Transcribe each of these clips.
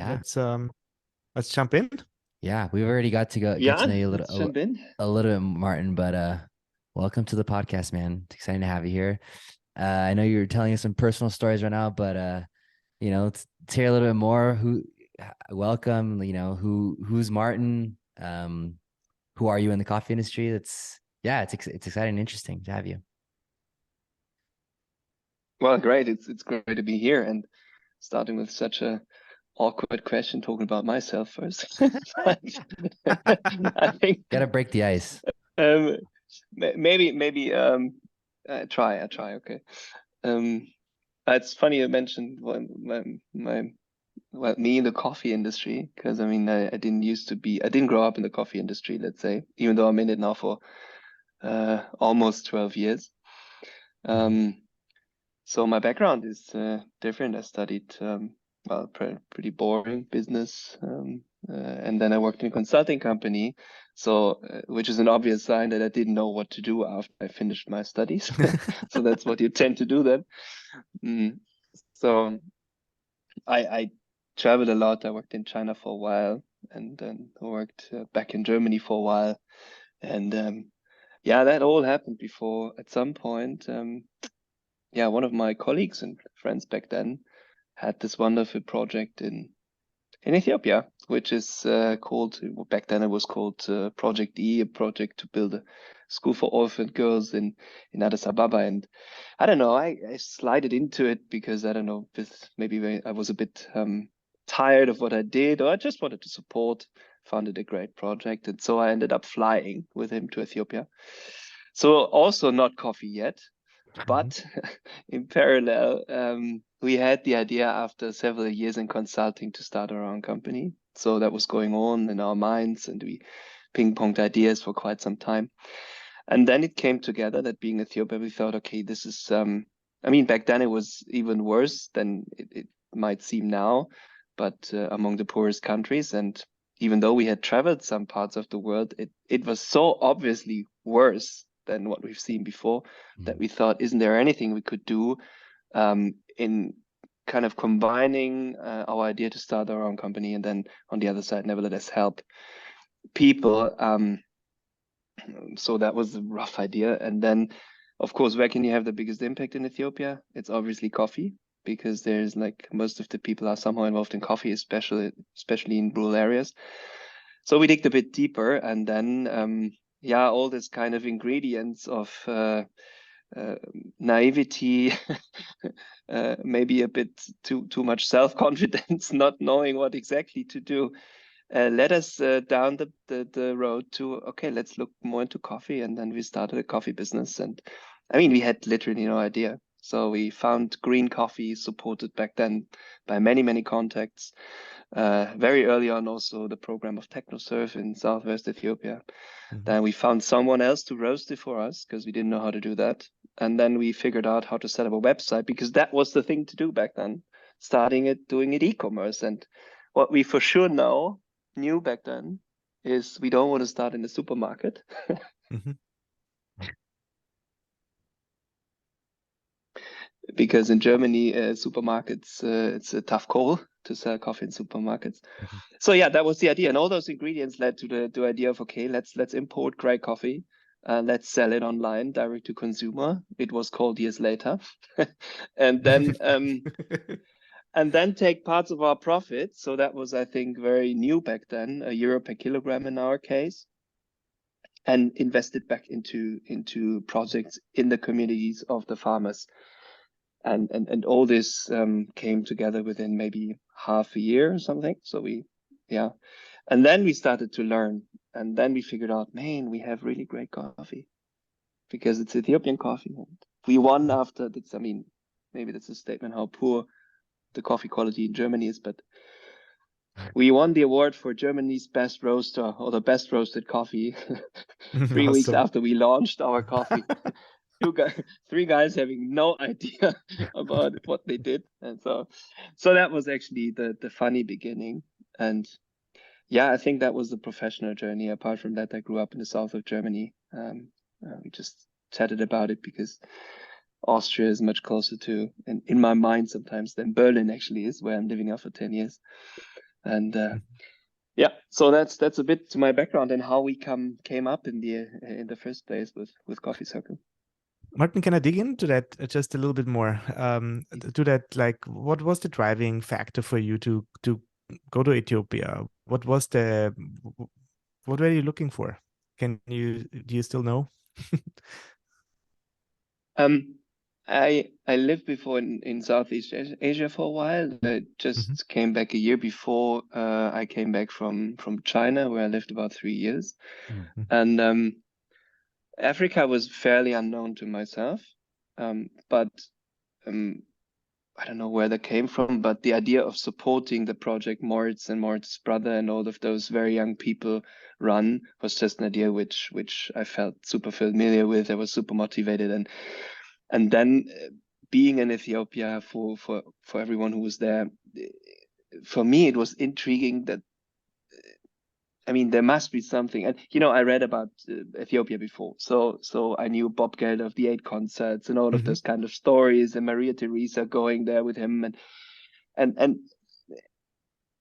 Yeah. Let's jump in. Yeah. We've already got to get to Yeah, know you let's jump in. a little bit, Martin, but welcome to the podcast, man. It's exciting to have you here. I know you're telling us some personal stories right now, but let's hear a little bit more. Welcome, who's Martin? Who are you in the coffee industry? It's exciting and interesting to have you. Well, great. It's great to be here and starting with such a awkward question, talking about myself first. I think Gotta break the ice. um, maybe I try. Okay. Um, it's funny you mentioned me in the coffee industry because I mean I didn't grow up in the coffee industry, let's say, even though I'm in it now for almost 12 years. Mhm. Um, So my background is different. I studied pretty boring business, and then I worked in a consulting company. So, which is an obvious sign that I didn't know what to do after I finished my studies. So that's what you tend to do then. Mm. So I traveled a lot. I worked in China for a while, and then I worked back in Germany for a while. And yeah, that all happened before at some point. Yeah, one of my colleagues and friends back then had this wonderful project in Ethiopia, which is called, back then it was called Project E, a project to build a school for orphan girls in Addis Ababa. And I don't know, I slided into it because I don't know, maybe I was a bit tired of what I did, or I just wanted to support, found it a great project. And so I ended up flying with him to Ethiopia. So also not coffee yet, Mhm. but in parallel, we had the idea after several years in consulting to start our own company. So that was going on in our minds, and we ping-ponged ideas for quite some time. And then it came together that being Ethiopia, we thought, okay, this is, I mean, back then it was even worse than it might seem now, but among the poorest countries. And even though we had traveled some parts of the world, it was so obviously worse than what we've seen before that Mhm. we thought, isn't there anything we could do in kind of combining our idea to start our own company and then on the other side, nevertheless, help people. So that was a rough idea. And then, of course, where can you have the biggest impact in Ethiopia? It's obviously coffee, because there's like most of the people are somehow involved in coffee, especially in rural areas. So we digged a bit deeper, and then yeah, all this kind of ingredients of naivety, maybe a bit too much self-confidence, not knowing what exactly to do, led us down the road to, okay, let's look more into coffee. And then we started a coffee business. And I mean, we had literally no idea. So we found green coffee, supported back then by many contacts. Very early on, also the program of TechnoServe in Southwest Ethiopia. Mhm. Then we found someone else to roast it for us because we didn't know how to do that. And then we figured out how to set up a website, because that was the thing to do back then, starting it, doing it e-commerce. And what we for sure knew back then is we don't want to start in the supermarket, Mhm. because in Germany, supermarkets, it's a tough call to sell coffee in supermarkets. Mhm. So yeah, that was the idea, and all those ingredients led to the idea of, okay, let's import great coffee, let's sell it online, direct to consumer. It was called years later, and then take parts of our profit. So that was, I think, very new back then, €1 per kilogram in our case, and invest it back into projects in the communities of the farmers. And all this came together within maybe half a year or something. So yeah. And then we started to learn. And then we figured out, man, we have really great coffee because it's Ethiopian coffee. And we won after this. I mean, maybe that's a statement how poor the coffee quality in Germany is, but we won the award for Germany's best roaster, or the best roasted coffee, 3 weeks Awesome. after we launched our coffee. Two guys, three guys having no idea about what they did. And so that was actually the funny beginning. And yeah, I think that was the professional journey. Apart from that, I grew up in the south of Germany. We just chatted about it because Austria is much closer to, in my mind sometimes, than Berlin actually is, where I'm living now for 10 years. And yeah, so that's a bit to my background and how we came up in the first place with Coffee Circle. Martin, can I dig into that just a little bit more? To that, like, what was the driving factor for you to go to Ethiopia? What were you looking for? Do you still know? I lived before in Southeast Asia for a while. I just came back a year before I came back from China, where I lived about 3 years. And Africa was fairly unknown to myself, but I don't know where that came from, but the idea of supporting the project Moritz and Moritz's brother and all of those very young people run was just an idea which I felt super familiar with. I was super motivated, and then being in Ethiopia for everyone who was there, for me it was intriguing that I mean, there must be something. And, I read about Ethiopia before. So I knew Bob Geldof of the 8 concerts and all of those kind of stories, and Maria Theresa going there with him. And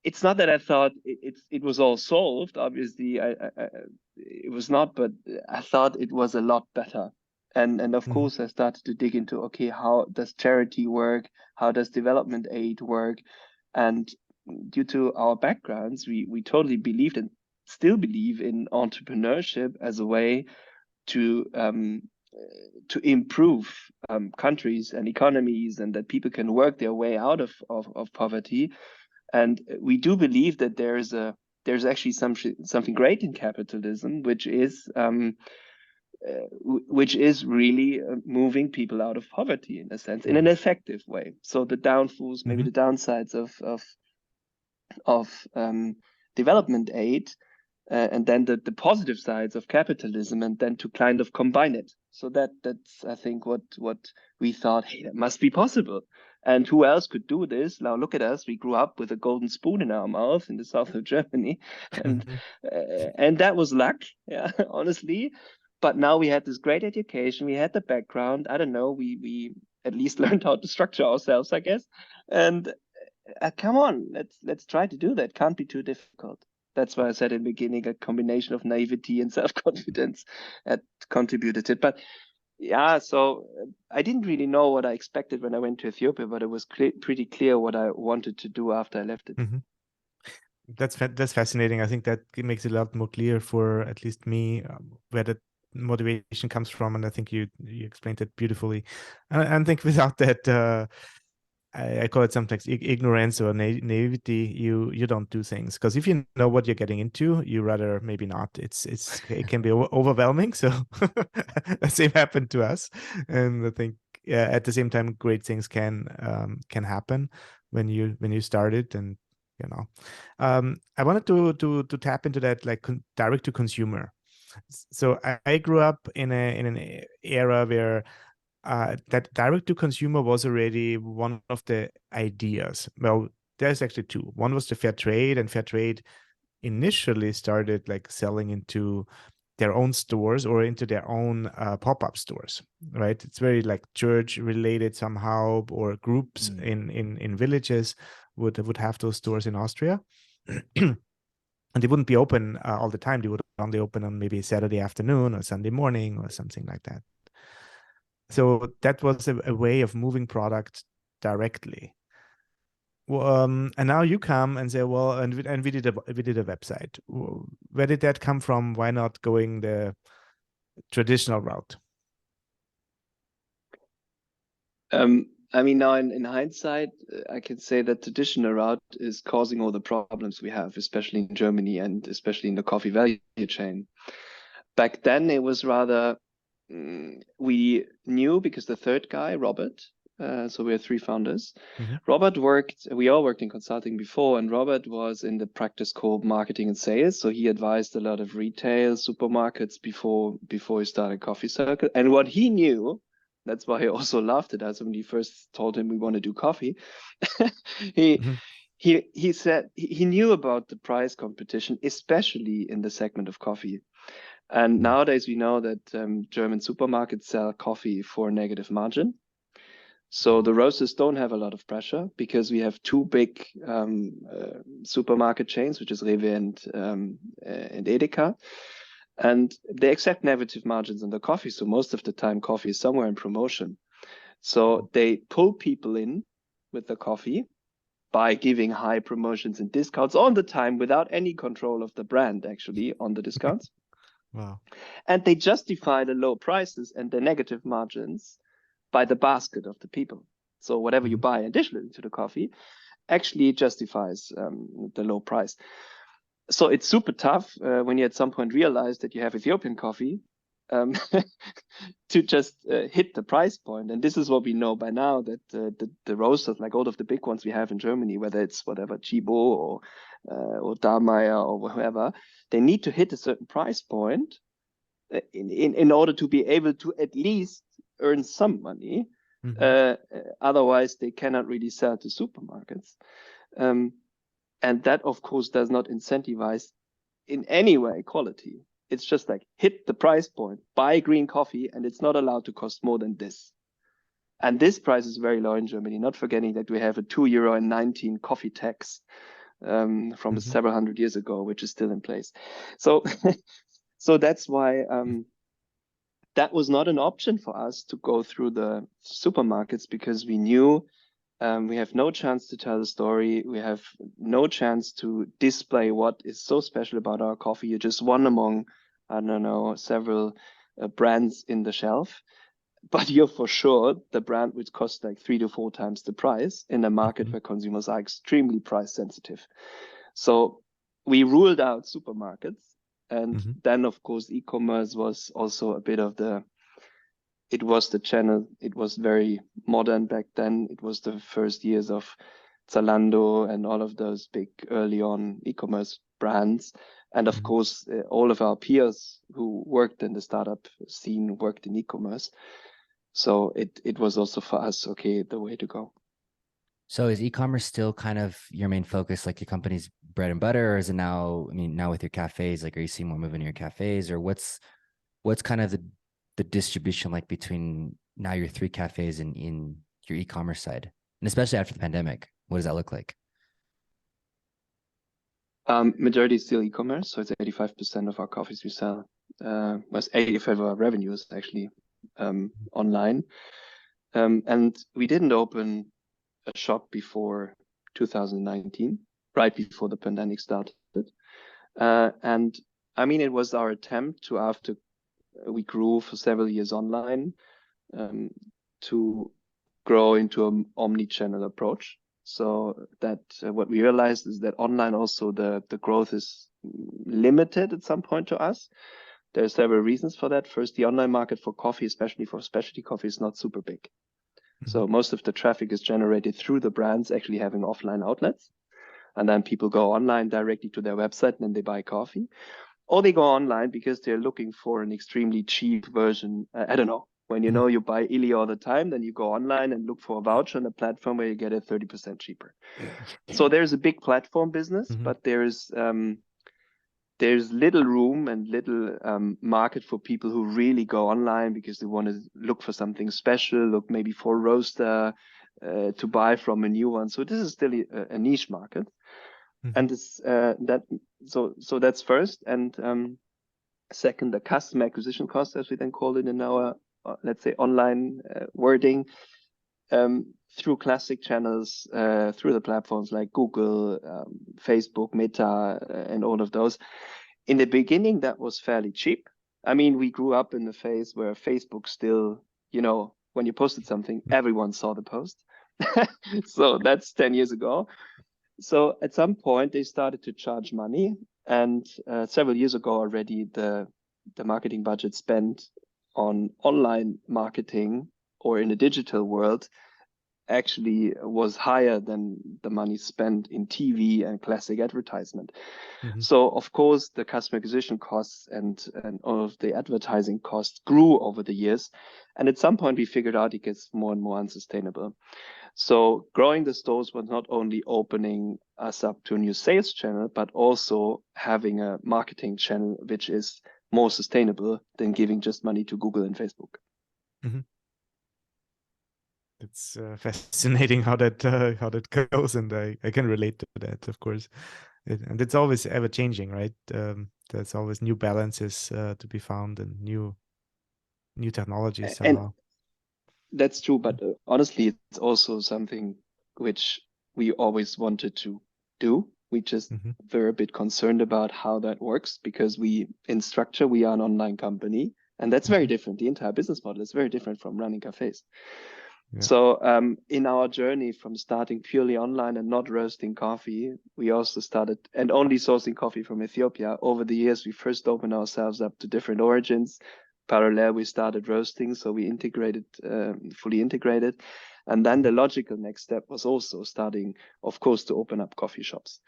it's not that I thought it was all solved. Obviously, it was not, but I thought it was a lot better. And of course, I started to dig into, okay, how does charity work? How does development aid work? And due to our backgrounds, we totally believed and still believe in entrepreneurship as a way to improve countries and economies, and that people can work their way out of poverty. And we do believe that there's actually something great in capitalism, which is really moving people out of poverty in a sense, in an effective way. So the downfalls, maybe the downsides of development aid, and then the positive sides of capitalism, and then to kind of combine it. So that's I think what we thought, hey, that must be possible. And who else could do this? Now look at us. We grew up with a golden spoon in our mouth in the south of Germany, and that was luck, yeah, honestly. But now we had this great education. We had the background. I don't know. We at least learned how to structure ourselves, I guess. And come on, let's try to do that. Can't be too difficult. That's why I said in the beginning, a combination of naivety and self-confidence had contributed to it. But yeah, so I didn't really know what I expected when I went to Ethiopia, but it was pretty clear what I wanted to do after I left it. That's fascinating. I think that it makes it a lot more clear for at least me where the motivation comes from, and I think you explained it beautifully. And I think without that, I call it sometimes ignorance or naivety. You don't do things, because if you know what you're getting into, you rather maybe not. It can be overwhelming. So the same happened to us, and I think at the same time, great things can happen when you started. And I wanted to tap into that, like direct to consumer. So I grew up in an era where that direct to consumer was already one of the ideas. Well, there's actually two. One was the fair trade, and fair trade initially started like selling into their own stores or into their own pop-up stores, right? It's very like church related somehow, or groups in villages would have those stores in Austria. And they wouldn't be open all the time. They would only open on maybe Saturday afternoon or Sunday morning or something like that. So that was a way of moving product directly. And now you come and say, well, and we did a website. Where did that come from? Why not going the traditional route? I mean, now in hindsight, I can say that traditional route is causing all the problems we have, especially in Germany and especially in the coffee value chain. Back then, it was rather, we knew because the third guy, Robert, so we are 3 founders. Robert we all worked in consulting before, and Robert was in the practice called marketing and sales. So he advised a lot of retail supermarkets before he started Coffee Circle. And what he knew, that's why he also laughed at us when we first told him we want to do coffee. He said he knew about the price competition, especially in the segment of coffee. And nowadays we know that German supermarkets sell coffee for a negative margin. So the roasters don't have a lot of pressure because we have two big supermarket chains, which is Rewe and Edeka. And they accept negative margins on the coffee. So most of the time, coffee is somewhere in promotion. So they pull people in with the coffee by giving high promotions and discounts all the time without any control of the brand, actually, on the discounts. Wow. And they justify the low prices and the negative margins by the basket of the people. So whatever you buy additionally to the coffee actually justifies the low price. So it's super tough when you at some point realize that you have Ethiopian coffee to just hit the price point. And this is what we know by now, that the roasters, like all of the big ones we have in Germany, whether it's whatever Chibo or Dahlmeier or whoever, they need to hit a certain price point in order to be able to at least earn some money. Otherwise, they cannot really sell to supermarkets. And that, of course, does not incentivize in any way quality. It's just like hit the price point, buy green coffee, and it's not allowed to cost more than this. And this price is very low in Germany, not forgetting that we have a €2.19 coffee tax from several hundred years ago, which is still in place. So, so that's why that was not an option for us to go through the supermarkets, because we knew we have no chance to tell the story. We have no chance to display what is so special about our coffee. You're just one among, I don't know, several brands in the shelf. But you're for sure the brand which costs like 3 to 4 times the price in a market where consumers are extremely price sensitive. So we ruled out supermarkets. And then, of course, e-commerce was also a bit of it was the channel. It was very modern back then. It was the first years of Zalando and all of those big early on e-commerce brands. And of course, all of our peers who worked in the startup scene worked in e-commerce. So it was also for us, okay, the way to go. So is e-commerce still kind of your main focus, like your company's bread and butter, or is it now, I mean, now with your cafes, like, are you seeing more movement in your cafes, or what's kind of the distribution like between now your 3 cafes and in your e-commerce side, and especially after the pandemic, what does that look like? Majority is still e-commerce, so it's 85% of our coffees we sell. Was 85% of our revenues actually online, and we didn't open a shop before 2019, right before the pandemic started. And I mean, it was our attempt to, after we grew for several years online, to grow into an omni-channel approach. So that what we realized is that online also the growth is limited at some point to us. There are several reasons for that. First, the online market for coffee, especially for specialty coffee, is not super big. So most of the traffic is generated through the brands actually having offline outlets. And then people go online directly to their website and then they buy coffee. Or they go online because they're looking for an extremely cheap version. I don't know. When you know you buy Illy all the time, then you go online and look for a voucher on a platform where you get it 30% cheaper. So there's a big platform business, but there's little room and little market for people who really go online because they want to look for something special, look maybe for a roaster to buy from a new one. So this is still a niche market. And this, so that's first. And second, the customer acquisition cost, as we then call it in our, let's say, online wording, through classic channels, through the platforms like Google, Facebook, Meta, and all of those. In the beginning, that was fairly cheap. I mean, we grew up in the phase where Facebook still, you know, when you posted something, everyone saw the post. So that's 10 years ago. So at some point, they started to charge money. And several years ago already, the marketing budget spent on online marketing or in the digital world actually was higher than the money spent in TV and classic advertisement. So of course the customer acquisition costs and all of the advertising costs grew over the years. And at some point we figured out it gets more and more unsustainable. So growing the stores was not only opening us up to a new sales channel, but also having a marketing channel, which is more sustainable than giving just money to Google and Facebook. It's fascinating how that goes, and I can relate to that, of course. And it's always ever changing, right? There's always new balances to be found and new technologies And somehow. that's true, but honestly, it's also something which we always wanted to do. We just were a bit concerned about how that works, because in structure, we are an online company, and that's very different. The entire business model is very different from running cafes. Yeah. So in our journey from starting purely online and not roasting coffee, we also started and only sourcing coffee from Ethiopia. Over the years, we first opened ourselves up to different origins. Parallel, we started roasting, so we fully integrated. And then the logical next step was also starting, of course, to open up coffee shops.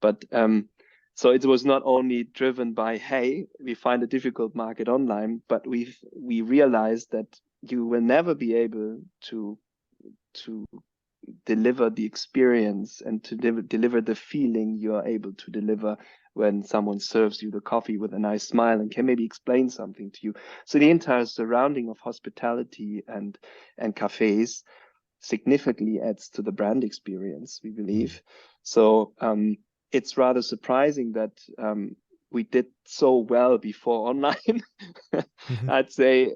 But so it was not only driven by, hey, we find a difficult market online, but we realized that you will never be able to deliver the experience and to deliver the feeling you are able to deliver when someone serves you the coffee with a nice smile and can maybe explain something to you. So the entire surrounding of hospitality and cafes significantly adds to the brand experience, we believe. So it's rather surprising that we did so well before online, I'd say,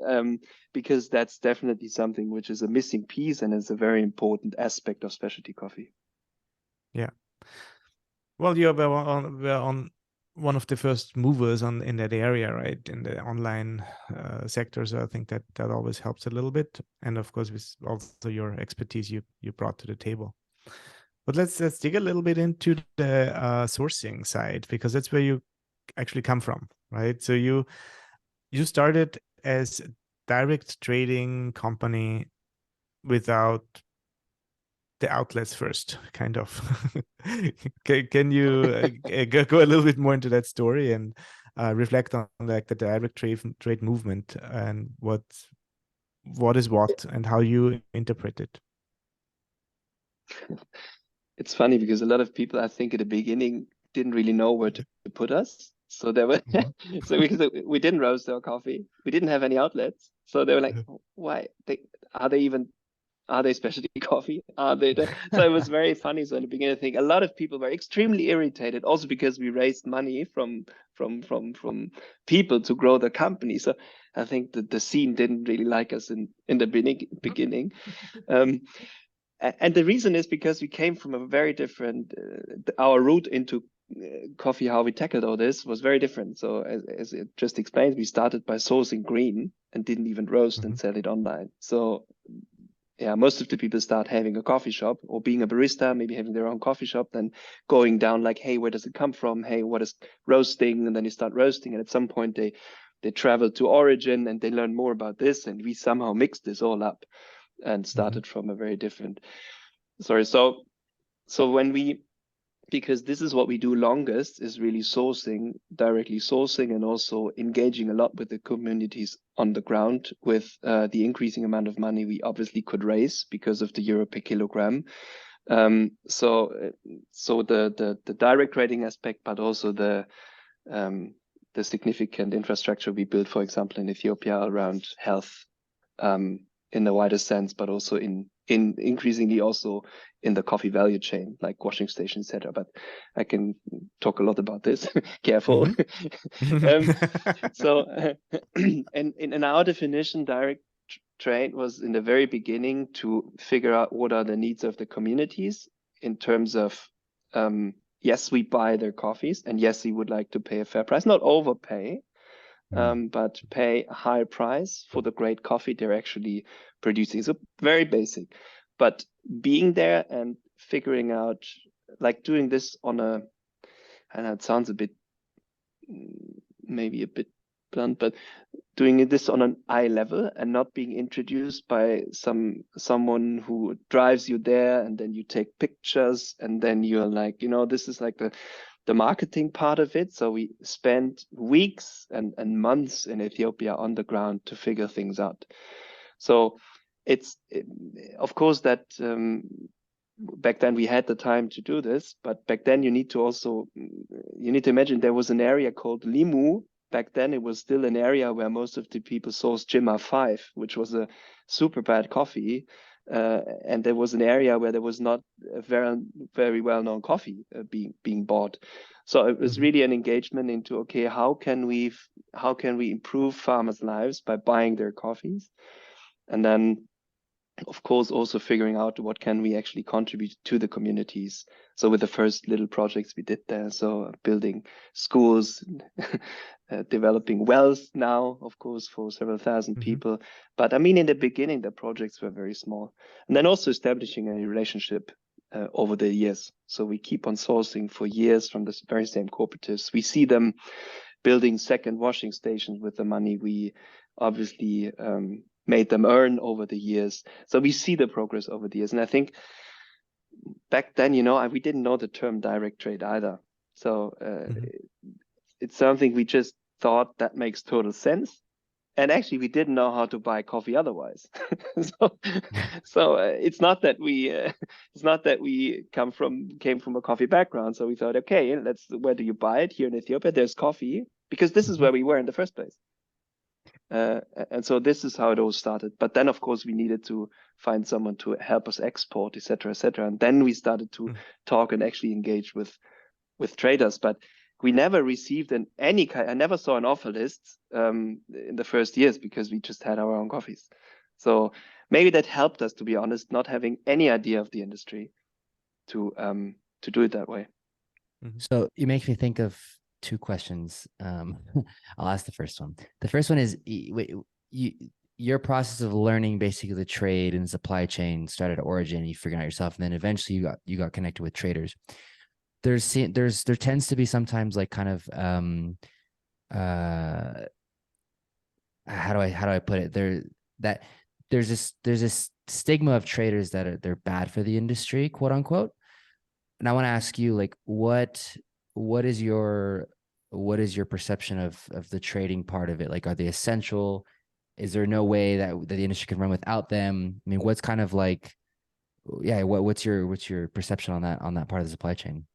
because that's definitely something which is a missing piece and is a very important aspect of specialty coffee. Yeah. Well, you were on one of the first movers in that area, right? In the online sector. So I think that always helps a little bit. And of course, with also your expertise you brought to the table. But let's dig a little bit into the sourcing side, because that's where you actually come from, right? So you started as a direct trading company without the outlets first, kind of. Can you go a little bit more into that story and reflect on like the direct trade movement and what is what and how you interpret it? It's funny because a lot of people, I think, at the beginning didn't really know where to put us. So they were so because we didn't roast our coffee, we didn't have any outlets. So they were like, why? Are they specialty coffee? Are they? So it was very funny. So in the beginning, I think a lot of people were extremely irritated, also because we raised money from people to grow the company. So I think that the scene didn't really like us in the beginning. And the reason is because we came from a very different, our route into coffee, how we tackled all this was very different. So as it just explains, we started by sourcing green and didn't even roast and sell it online. So yeah, most of the people start having a coffee shop or being a barista, maybe having their own coffee shop, then going down like, hey, where does it come from? Hey, what is roasting? And then you start roasting. And at some point they travel to origin and they learn more about this. And we somehow mixed this all up and started from a very different, so because this is what we do longest, is really directly sourcing and also engaging a lot with the communities on the ground with the increasing amount of money we obviously could raise because of the euro per kilogram. So the direct trading aspect, but also the significant infrastructure we built, for example, in Ethiopia around health in the wider sense, but also in increasingly also in the coffee value chain, like washing stations, etc. But I can talk a lot about this. Careful. And in our definition, direct trade was in the very beginning to figure out what are the needs of the communities in terms of, yes, we buy their coffees, and yes, we would like to pay a fair price, not overpay, but pay a higher price for the great coffee they're actually producing. So very basic, but being there and figuring out, like doing this on a, and it sounds a bit, maybe a bit blunt, but doing this on an eye level and not being introduced by someone who drives you there and then you take pictures and then you're like, this is like the marketing part of it. So we spent weeks and months in Ethiopia on the ground to figure things out. So of course that back then we had the time to do this, but back then you need to imagine there was an area called Limu. Back then it was still an area where most of the people sourced Jimma 5, which was a super bad coffee. and there was an area where there was not a very well-known coffee being bought. So it was really an engagement into, okay, how can we improve farmers' lives by buying their coffees, and then of course also figuring out what can we actually contribute to the communities. So with the first little projects we did there, so building schools, developing wells now, of course, for several thousand people. But I mean, in the beginning, the projects were very small. And then also establishing a relationship over the years. So we keep on sourcing for years from the very same cooperatives. We see them building second washing stations with the money we obviously made them earn over the years. So we see the progress over the years. And I think back then, we didn't know the term direct trade either. So it's something we just thought that makes total sense. And actually, we didn't know how to buy coffee otherwise. so it's not that we came from a coffee background. So we thought, okay, where do you buy it? Here in Ethiopia, there's coffee, because this is where we were in the first place. And so this is how it all started. But then, of course, we needed to find someone to help us export, et cetera, et cetera. And then we started to talk and actually engage with traders. But we never received I never saw an offer list in the first years, because we just had our own coffees. So maybe that helped us, to be honest, not having any idea of the industry to do it that way. So you make me think of two questions. I'll ask the first one. The first one is, your process of learning basically the trade and supply chain started at origin, you figured out yourself, and then eventually you got connected with traders. There tends to be sometimes like kind of how do I put it? There's this stigma of traders that they're bad for the industry, quote unquote. And I want to ask you, like, what is your perception of the trading part of it? Like, are they essential? Is there no way that the industry can run without them? I mean, what's kind of like, yeah, what's your perception on that part of the supply chain?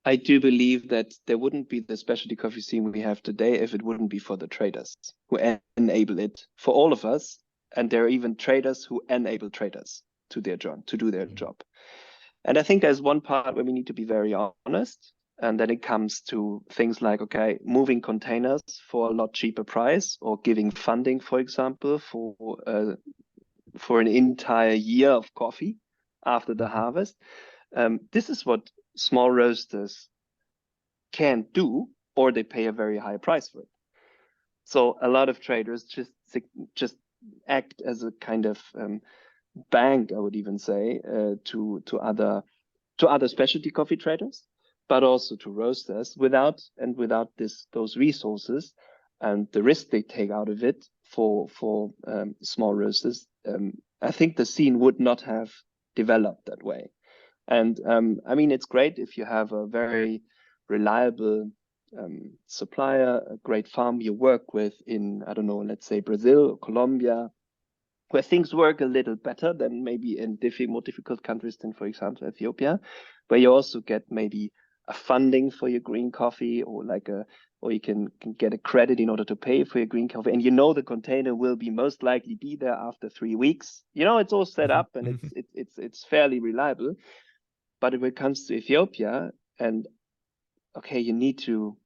I do believe that there wouldn't be the specialty coffee scene we have today if it wouldn't be for the traders who enable it for all of us. And there are even traders who enable traders to do their job. And I think there's one part where we need to be very honest. And then it comes to things like, okay, moving containers for a lot cheaper price, or giving funding, for example, for an entire year of coffee after the harvest. This is what small roasters can't do, or they pay a very high price for it. So a lot of traders just act as a kind of bank, I would even say, to other specialty coffee traders, but also to roasters, without those resources and the risk they take out of it for small roasters. I think the scene would not have developed that way. And I mean, it's great if you have a very reliable supplier, a great farm you work with in, I don't know, let's say Brazil or Colombia, where things work a little better than maybe in more difficult countries than, for example, Ethiopia, where you also get maybe a funding for your green coffee, or you can get a credit in order to pay for your green coffee, and the container will be most likely be there after 3 weeks. It's all set up, and it's fairly reliable. But when it comes to Ethiopia, and okay, you need to,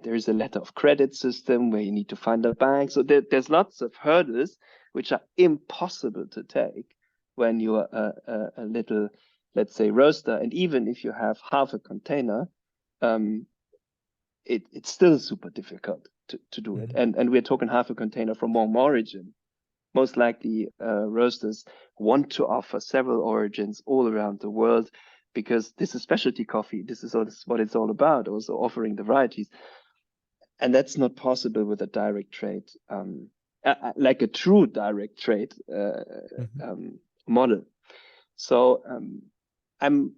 there's a letter of credit system where you need to find a bank. So there's lots of hurdles which are impossible to take when you are a little, let's say, roaster. And even if you have half a container, it's still super difficult to do it. And we're talking half a container from one origin. Most likely roasters want to offer several origins all around the world, because this is specialty coffee. This is what it's all about, also offering the varieties. And that's not possible with a direct trade, like a true direct trade model. So I'm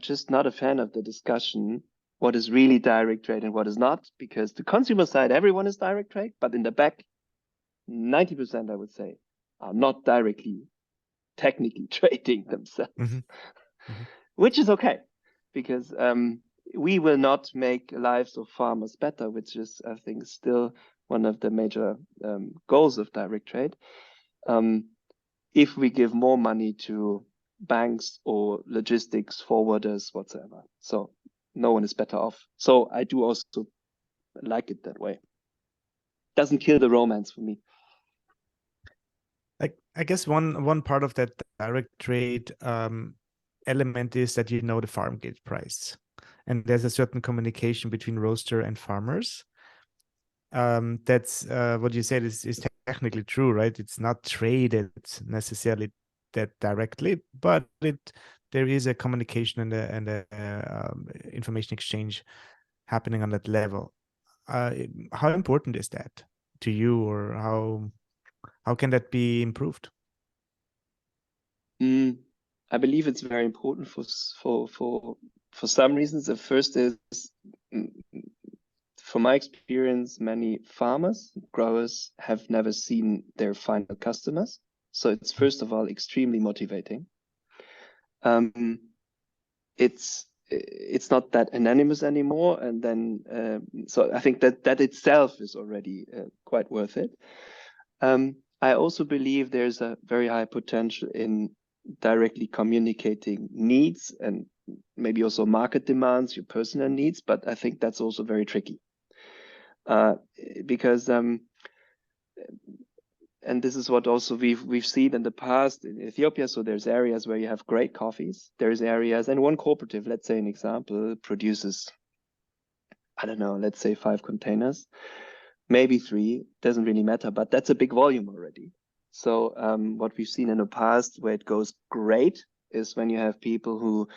just not a fan of the discussion, what is really direct trade and what is not, because the consumer side, everyone is direct trade, but in the back, 90%, I would say, are not directly technically trading themselves, which is okay, because we will not make lives of farmers better, which is, I think, still one of the major goals of direct trade. If we give more money to banks or logistics forwarders whatsoever, so no one is better off. So I do also like it that way. Doesn't kill the romance for me. I guess one part of that direct trade element is that you know the farm gate price, and there's a certain communication between roaster and farmers. That's what you said is technically true, right? It's not traded necessarily that directly, but there is a communication and a information exchange happening on that level. How important is that to you, or how can that be improved? I believe it's very important for some reasons. The first is, from my experience, many farmers, growers have never seen their final customers. So it's first of all extremely motivating. It's not that anonymous anymore, and then so I think that itself is already quite worth it. I also believe there's a very high potential in directly communicating needs and maybe also market demands, your personal needs, but I think that's also very tricky. Because and this is what also we've seen in the past in Ethiopia. So there's areas where you have great coffees. There's areas, and one cooperative, let's say an example, produces, I don't know, let's say 5 containers, maybe 3, doesn't really matter, but that's a big volume already. So what we've seen in the past where it goes great is when you have people who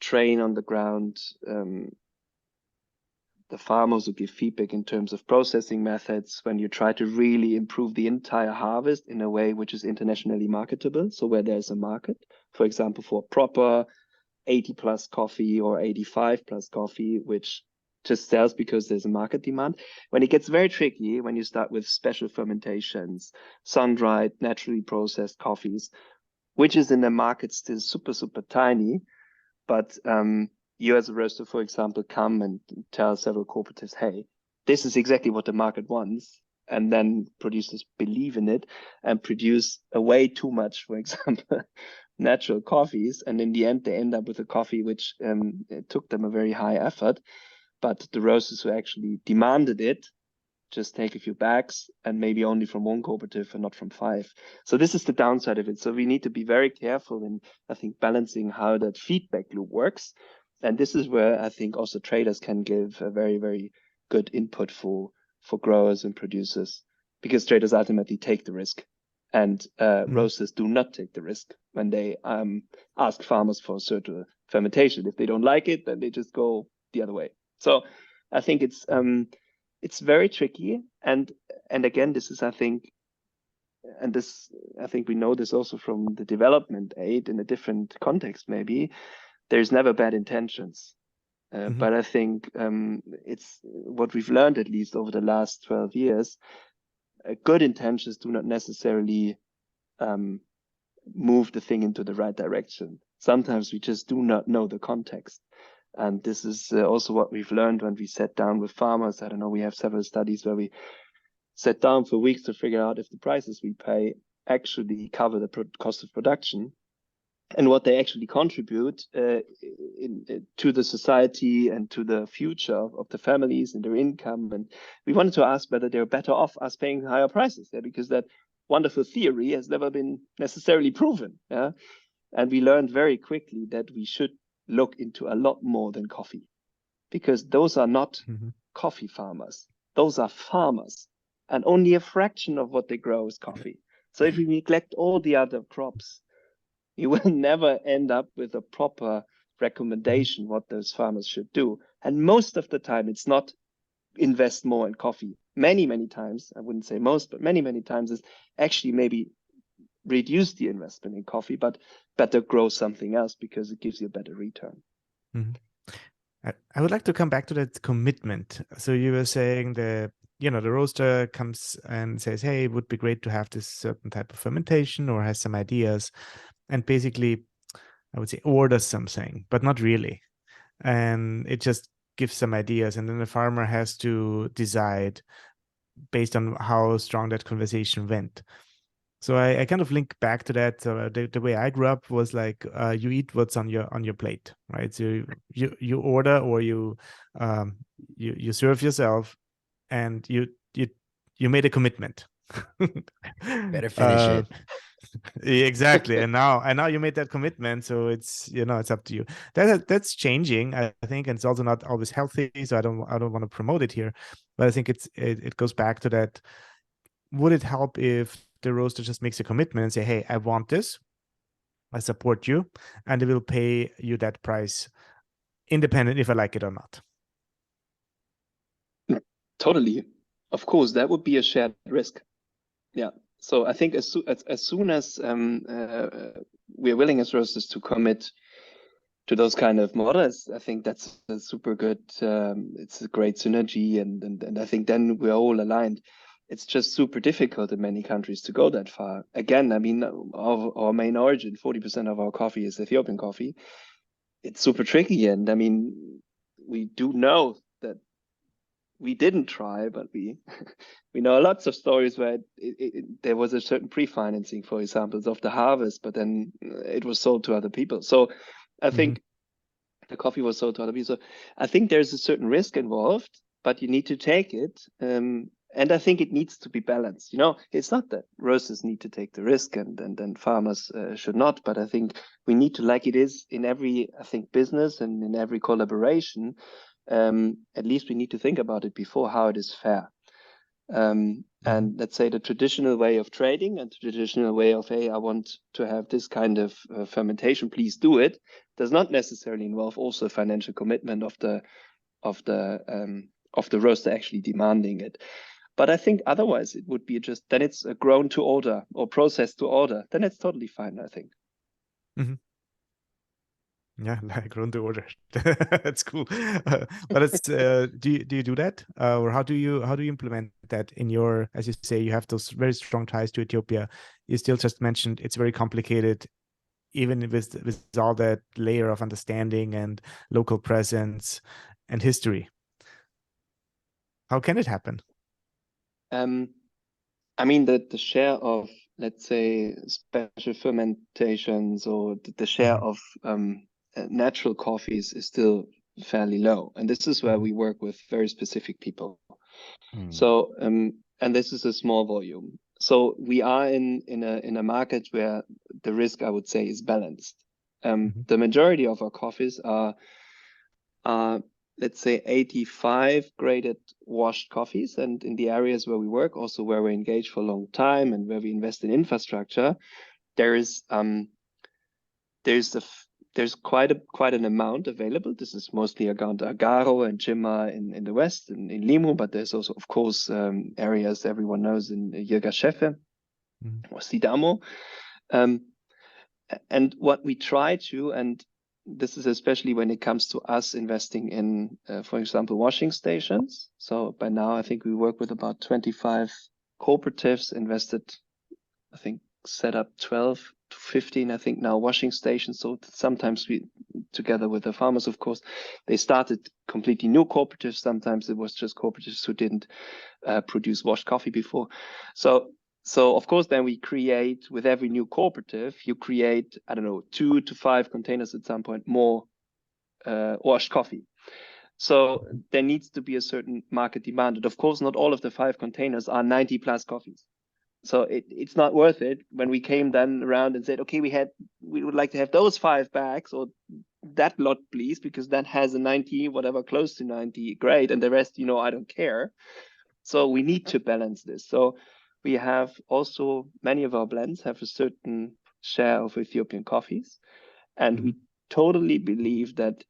train on the ground, the farmers who give feedback in terms of processing methods, when you try to really improve the entire harvest in a way which is internationally marketable. So where there's a market, for example, for proper 80 plus coffee or 85 plus coffee, which just sells because there's a market demand. When it gets very tricky, when you start with special fermentations, sun-dried, naturally processed coffees, which is in the market still super, super tiny, but you as a roaster, for example, come and tell several cooperatives, hey, this is exactly what the market wants. And then producers believe in it and produce a way too much, for example, natural coffees. And in the end, they end up with a coffee which it took them a very high effort. But the roasters who actually demanded it just take a few bags and maybe only from one cooperative and not from 5. So this is the downside of it. So we need to be very careful in, I think, balancing how that feedback loop works. And this is where I think also traders can give a very, very good input for growers and producers, because traders ultimately take the risk, and roasters do not take the risk when they ask farmers for a certain fermentation. If they don't like it, then they just go the other way. So I think it's very tricky. And again, this is, I think, and this, I think we know this also from the development aid in a different context, maybe, there's never bad intentions. But I think it's what we've learned, at least over the last 12 years, good intentions do not necessarily move the thing into the right direction. Sometimes we just do not know the context. And this is also what we've learned when we sat down with farmers. I don't know, we have several studies where we sat down for weeks to figure out if the prices we pay actually cover the cost of production and what they actually contribute to the society and to the future of the families and their income. And we wanted to ask whether they're better off us paying higher prices, because that wonderful theory has never been necessarily proven. And we learned very quickly that we should look into a lot more than coffee, because those are not coffee farmers. Those are farmers, and only a fraction of what they grow is coffee. So if we neglect all the other crops, you will never end up with a proper recommendation what those farmers should do. And most of the time, it's not invest more in coffee. Many, many times, I wouldn't say most, but many, many times is actually maybe reduce the investment in coffee, but better grow something else because it gives you a better return. I would like to come back to that commitment. So you were saying the roaster comes and says, hey, it would be great to have this certain type of fermentation, or has some ideas, and basically, I would say, orders something, but not really. And it just give some ideas, and then the farmer has to decide based on how strong that conversation went. So I kind of link back to that. The way I grew up was like you eat what's on your plate, right? So you order, or you serve yourself, and you made a commitment. Better finish it. Exactly. And now you made that commitment, so it's it's up to you. That's changing, I think, and it's also not always healthy. So I don't want to promote it here, but I think it goes back to that. Would it help if the roaster just makes a commitment and say, hey, I want this, I support you, and they will pay you that price independent if I like it or not? Totally. Of course, that would be a shared risk. Yeah. So I think as soon as we're willing as roasters to commit to those kind of models, I think that's a super good. It's a great synergy, and I think then we're all aligned. It's just super difficult in many countries to go that far. Again, I mean, our main origin, 40% of our coffee is Ethiopian coffee. It's super tricky, and I mean, we do know that we didn't try, but we know lots of stories where there was a certain pre-financing, for examples of the harvest, but then it was sold to other people. So I think the coffee was sold to other people. So I think there's a certain risk involved, but you need to take it. And I think it needs to be balanced. It's not that roasters need to take the risk and then farmers should not, but I think we need to, like it is in every, I think, business and in every collaboration, at least we need to think about it before how it is fair. And let's say the traditional way of trading and the traditional way of, hey, I want to have this kind of fermentation, please do it, does not necessarily involve also a financial commitment of the roaster actually demanding it. But I think otherwise it would be just, then it's a grown to order or processed to order. Then it's totally fine, I think. Yeah, like grown to order. That's cool. But it's do you do that, or how do you implement that in your, as you say, you have those very strong ties to Ethiopia. You still just mentioned it's very complicated, even with all that layer of understanding and local presence and history. How can it happen? I mean, the share of, let's say, special fermentations or the share of natural coffees is still fairly low. And this is where we work with very specific people. So, and this is a small volume. So we are in a market where the risk, I would say, is balanced. The majority of our coffees are let's say 85 graded washed coffees, and in the areas where we work, also where we're engaged for a long time and where we invest in infrastructure, there's quite an amount available. This is mostly around Agaro and Jimma in the west, in Limu, but there's also, of course, areas everyone knows in Yirgashefe or Sidamo. And what we try to, and this is especially when it comes to us investing in, for example, washing stations. So by now, I think we work with about 25 cooperatives, invested, I think, set up 12 to 15, I think now, washing stations. So sometimes we, together with the farmers, of course, they started completely new cooperatives. Sometimes it was just cooperatives who didn't produce washed coffee before. So of course, then we create, with every new cooperative, you create, I don't know, 2 to 5 containers at some point more washed coffee. So there needs to be a certain market demand. And of course, not all of the 5 containers are 90 plus coffees. So it's not worth it. When we came then around and said, okay, we would like to have those 5 bags or that lot, please, because that has a 90, whatever, close to 90 grade, and the rest, I don't care. So we need to balance this. So we have also, many of our blends have a certain share of Ethiopian coffees. And we totally believe that,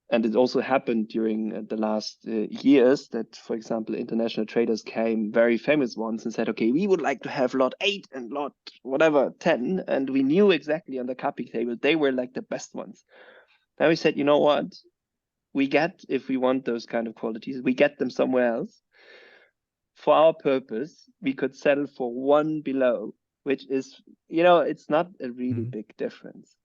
and it also happened during the last years, that, for example, international traders came, very famous ones, and said, okay, we would like to have lot 8 and lot whatever 10. And we knew exactly on the cupping table, they were like the best ones. Then we said, you know what? If we want those kind of qualities, we get them somewhere else. For our purpose, we could settle for 1 below, which is, it's not a really big difference.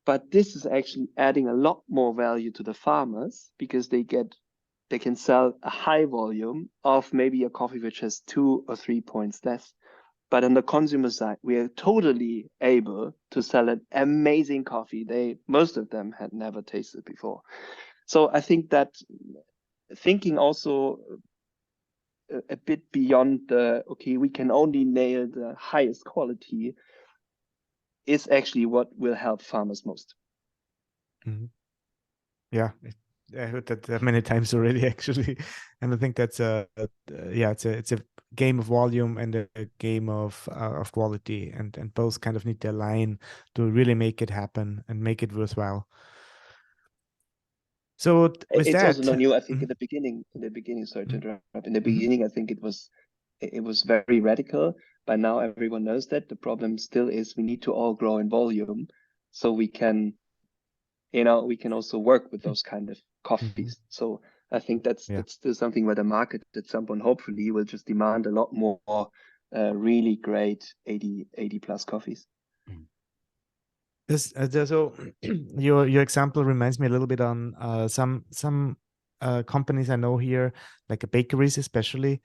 but this is actually adding a lot more value to the farmers because they can sell a high volume of maybe a coffee which has 2 or 3 points less. But on the consumer side, we are totally able to sell an amazing coffee most of them had never tasted before. So I think that thinking also a bit beyond we can only nail the highest quality is actually what will help farmers most. Mm-hmm. Yeah, I heard that many times already, actually, and I think that's it's a game of volume and a game of quality, and both kind of need to align to really make it happen and make it worthwhile. So with it's that, also not new. I think in the beginning, sorry to interrupt. In the beginning, I think it was very radical. By now, everyone knows that. The problem still is we need to all grow in volume, so we can also work with those kind of coffees. So I think that's still something where the market at some point hopefully will just demand a lot more really great 80 plus coffees. So your example reminds me a little bit on some companies I know here, like bakeries especially.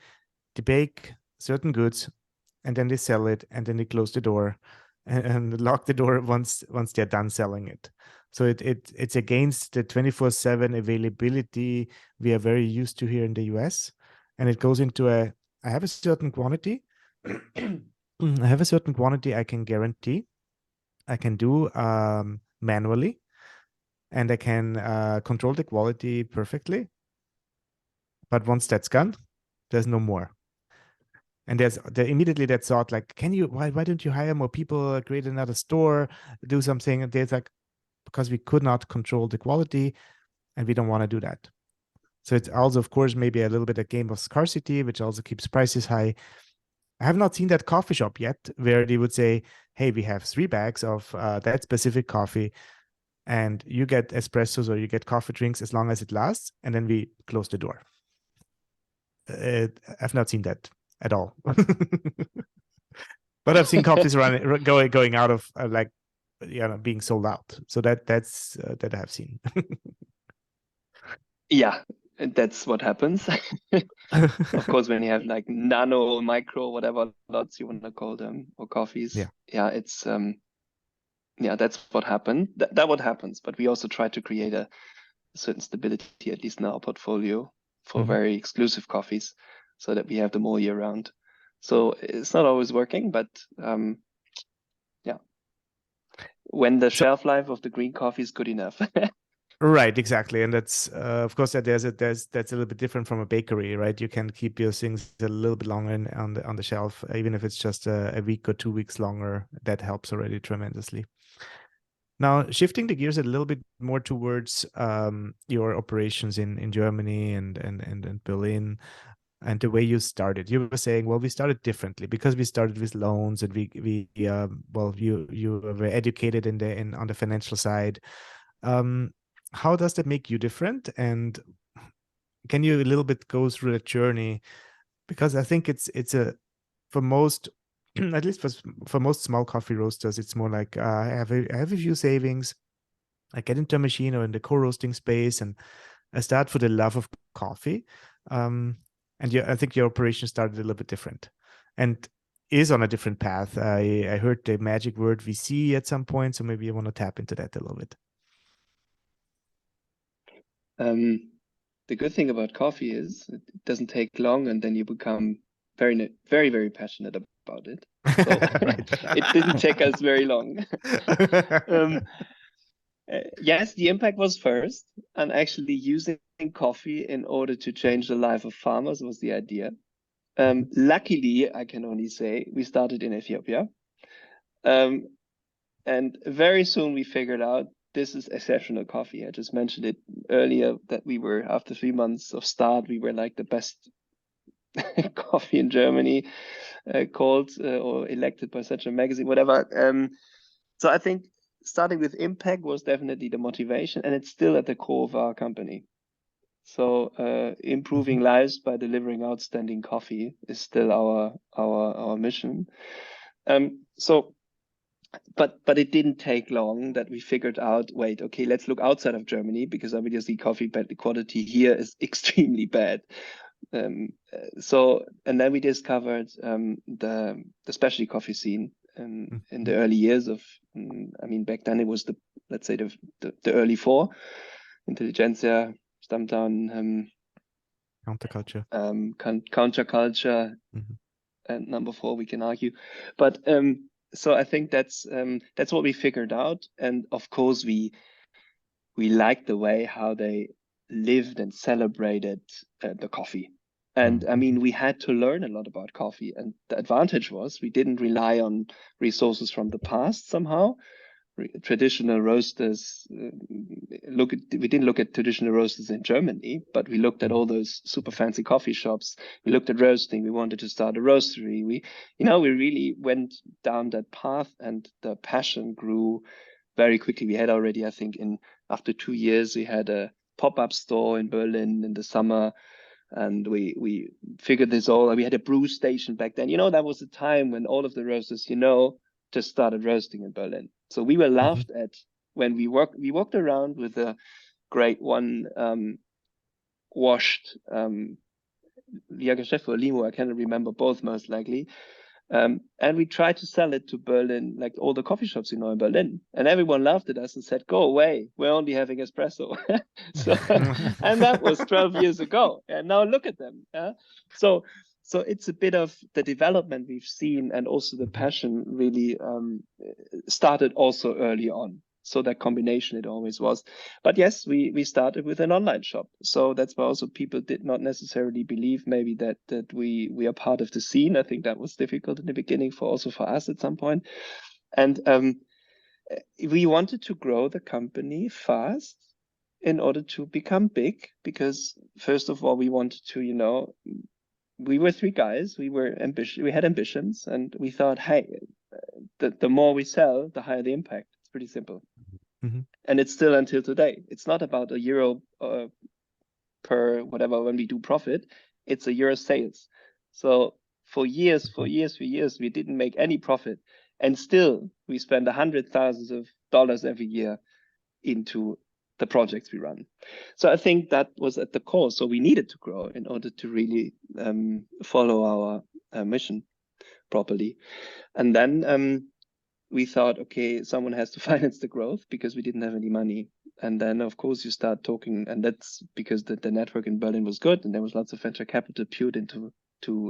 They bake certain goods and then they sell it and then they close the door and lock the door once they're done selling it. So it's against the 24/7 availability we are very used to here in the US, and it goes into I have a certain quantity. I have a certain quantity I can guarantee. I can do manually, and I can control the quality perfectly. But once that's gone, there's no more. And there's immediately that thought, like, why don't you hire more people, create another store, do something? And there's like, because we could not control the quality and we don't want to do that. So it's also, of course, maybe a little bit a game of scarcity, which also keeps prices high. I have not seen that coffee shop yet where they would say, hey, we have 3 bags of that specific coffee and you get espressos or you get coffee drinks as long as it lasts. And then we close the door. I've not seen that at all. But I've seen coffees going out of being sold out. So that's that I've seen. Yeah, that's what happens. Of course, when you have like nano, micro, whatever lots you want to call them, or coffees. It's that's what happened. That what happens. But we also try to create a certain stability, at least in our portfolio, for very exclusive coffees, so that we have them all year round. So it's not always working, but when the shelf life of the green coffee is good enough. Right, exactly, and that's of course that's a little bit different from a bakery, right? You can keep your things a little bit longer on the shelf, even if it's just a week or 2 weeks longer. That helps already tremendously. Now, shifting the gears a little bit more towards your operations in Germany and Berlin, and the way you started. You were saying, well, we started differently because we started with loans, and you were very educated on the financial side. How does that make you different? And can you a little bit go through the journey? Because I think it's for most, at least for most small coffee roasters, it's more like I have a few savings. I get into a machine or in the co-roasting space, and I start for the love of coffee. And I think your operation started a little bit different, and is on a different path. I heard the magic word VC at some point, so maybe you want to tap into that a little bit. The good thing about coffee is it doesn't take long, and then you become very, very, very passionate about it. So it didn't take us very long. Yes, the impact was first, and actually using coffee in order to change the life of farmers was the idea. Luckily, I can only say we started in Ethiopia. And very soon we figured out this is exceptional coffee. I just mentioned it earlier that we were, after 3 months of start, we were like the best coffee in Germany, called or elected by such a magazine, whatever. So I think starting with impact was definitely the motivation, and it's still at the core of our company. So improving lives by delivering outstanding coffee is still our mission. So but it didn't take long that we figured out, wait, okay, let's look outside of Germany, because obviously coffee quality here is extremely bad. And then we discovered the specialty coffee scene in the early years of, I mean, back then it was let's say the early four, Intelligentsia, Stammdown, Counterculture. counterculture, and number four, we can argue. But so I think that's what we figured out. And of course, we liked the way how they lived and celebrated the coffee. And I mean, we had to learn a lot about coffee. And the advantage was we didn't rely on resources from the past somehow. Traditional roasters, we didn't look at traditional roasters in Germany, but we looked at all those super fancy coffee shops. We looked at roasting. We wanted to start a roastery. We really went down that path, and the passion grew very quickly. We had already, I think, after 2 years, we had a pop-up store in Berlin in the summer, and we figured this all. We had a brew station back then. That was the time when all of the roasters, just started roasting in Berlin. So we were laughed at when we walked around with a great one washed Jagerchef or Limo, I cannot remember, both most likely. And we tried to sell it to Berlin, like all the coffee shops in Berlin. And everyone laughed at us and said, go away, we're only having espresso. And that was 12 years ago. And now look at them. So it's a bit of the development we've seen, and also the passion really started also early on. So that combination, it always was. But yes, we started with an online shop. So that's why also people did not necessarily believe maybe that we are part of the scene. I think that was difficult in the beginning for us at some point. And we wanted to grow the company fast in order to become big, because first of all, we wanted to, we were 3 guys. We had ambitions, and we thought, hey, the more we sell, the higher the impact. It's pretty simple. And it's still until today. It's not about €1 per whatever when we do profit. It's €1 sales. So for years, we didn't make any profit, and still we spend $100,000 every year into the projects we run. So I think that was at the core. So we needed to grow in order to really follow our mission properly. And then we thought, okay, someone has to finance the growth, because we didn't have any money. And then, of course, you start talking, and that's because the network in Berlin was good, and there was lots of venture capital poured into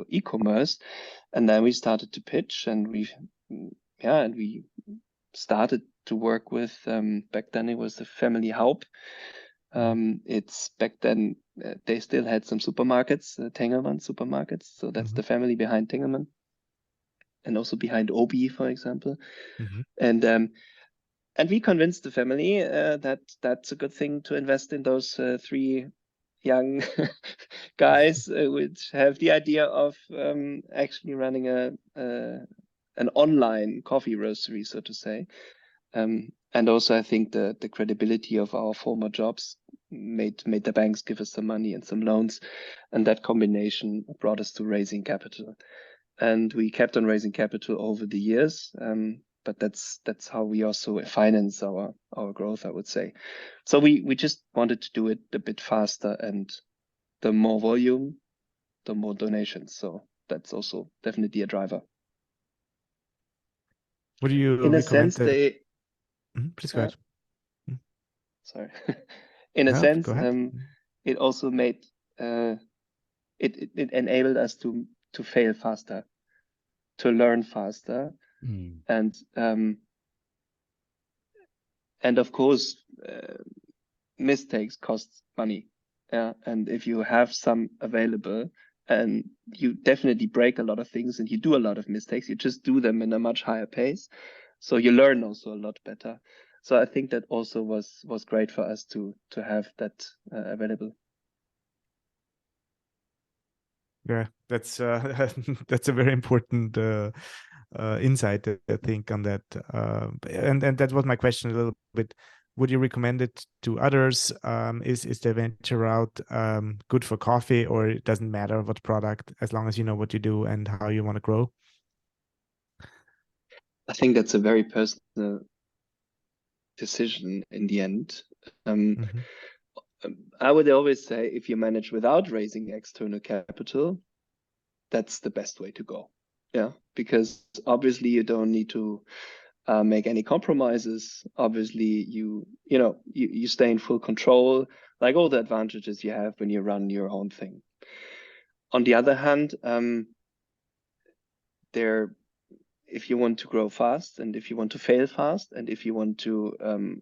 e-commerce. And then we started to pitch, and we started to work with, back then it was the family Haupt. It's back then, they still had some supermarkets, Tengelmann supermarkets. So that's the family behind Tengelmann, and also behind Obi, for example. And we convinced the family that that's a good thing to invest in those 3 young guys, which have the idea of actually running an online coffee roastery, so to say. And also, I think the credibility of our former jobs made the banks give us some money and some loans, and that combination brought us to raising capital. And we kept on raising capital over the years, but that's how we also finance our growth, I would say. So we just wanted to do it a bit faster, and the more volume, the more donations. So that's also definitely a driver. What do you in a recommend? sense, they Please go ahead. Sorry. In a No, sense, go ahead. it also made it enabled us to fail faster, to learn faster, and of course, mistakes cost money. Yeah, and if you have some available, and you definitely break a lot of things, and you do a lot of mistakes, you just do them in a much higher pace, so you learn also a lot better. So I think that also was great for us to have that available. Yeah, that's that's a very important insight, I think, on that. And that was my question a little bit. Would you recommend it to others? Is the venture route good for coffee, or it doesn't matter what product, as long as you know what you do and how you want to grow? I think that's a very personal decision in the end. Mhm. I would always say if you manage without raising external capital, that's the best way to go. Yeah, because obviously you don't need to make any compromises. Obviously, you stay in full control, like all the advantages you have when you run your own thing. On the other hand, if you want to grow fast and if you want to fail fast and if you want to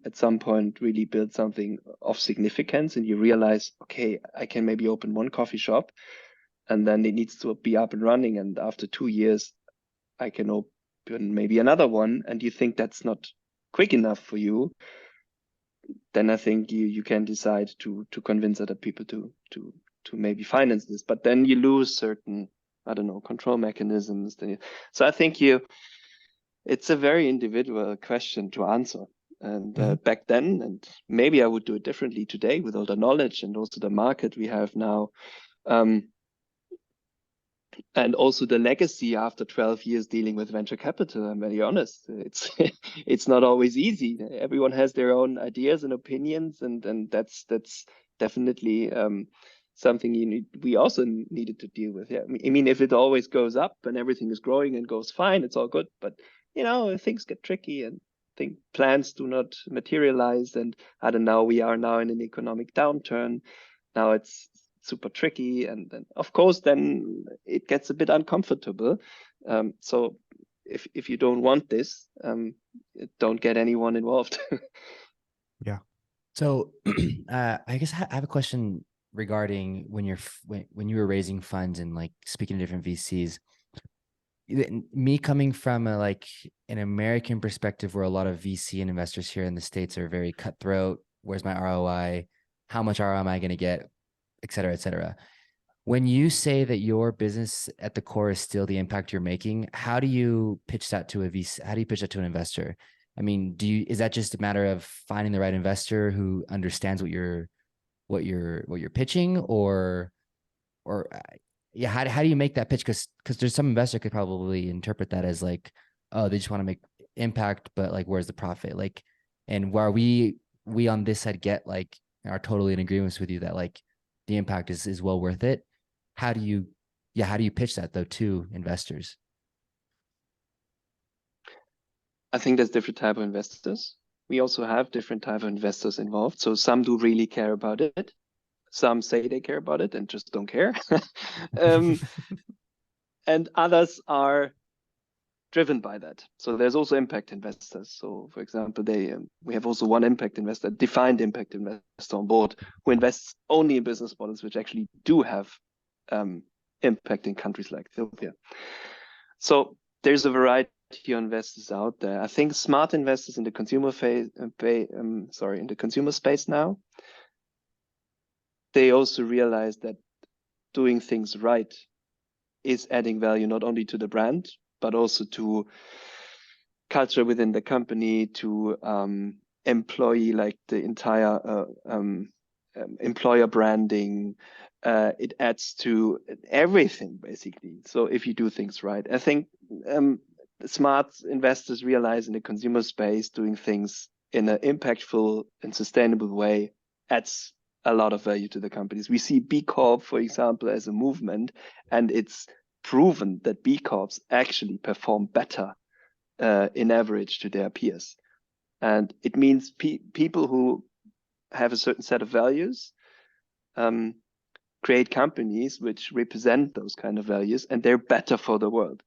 at some point really build something of significance and you realize, okay, I can maybe open one coffee shop and then it needs to be up and running, and after 2 years I can open maybe another one, and you think that's not quick enough for you, then I think you can decide to convince other people to maybe finance this, but then you lose certain, I don't know, control mechanisms. So I think it's a very individual question to answer. And back then, and maybe I would do it differently today with all the knowledge and also the market we have now, and also the legacy after 12 years dealing with venture capital. I'm very honest. It's not always easy. Everyone has their own ideas and opinions, and that's definitely something we also needed to deal with. Yeah, I mean, if it always goes up and everything is growing and goes fine, it's all good. But things get tricky and plans do not materialize. And I don't know, we are now in an economic downturn. Now it's super tricky, and of course then it gets a bit uncomfortable. So if you don't want this, don't get anyone involved. Yeah. So I guess I have a question regarding when you were raising funds and like speaking to different VCs. Me coming from an American perspective, where a lot of VC and investors here in the States are very cutthroat. Where's my ROI? How much ROI am I going to get? Et cetera, et cetera. When you say that your business at the core is still the impact you're making, how do you pitch that to a VC? How do you pitch that to an investor? I mean, is that just a matter of finding the right investor who understands what you're pitching, or yeah, how do you make that pitch? Because there's some investor could probably interpret that as like, oh, they just want to make impact, but like, where's the profit? Like, and where we on this side are totally in agreement with you that like the impact is well worth it. How do you pitch that though to investors? I think there's different type of investors. We also have different type of investors involved. So some do really care about it. Some say they care about it and just don't care. And others are driven by that. So there's also impact investors. So for example, we have also one impact investor, defined impact investor on board, who invests only in business models which actually do have impact in countries like Ethiopia. So there's a variety of investors out there. I think smart investors in the consumer in the consumer space now, they also realize that doing things right is adding value not only to the brand, but also to culture within the company, to employee, like the entire employer branding. It adds to everything, basically. So if you do things right, I think smart investors realize in the consumer space, doing things in an impactful and sustainable way adds a lot of value to the companies. We see B-Corp, for example, as a movement, and it's proven that B-Corps actually perform better in average to their peers. And it means people who have a certain set of values create companies which represent those kind of values, and they're better for the world.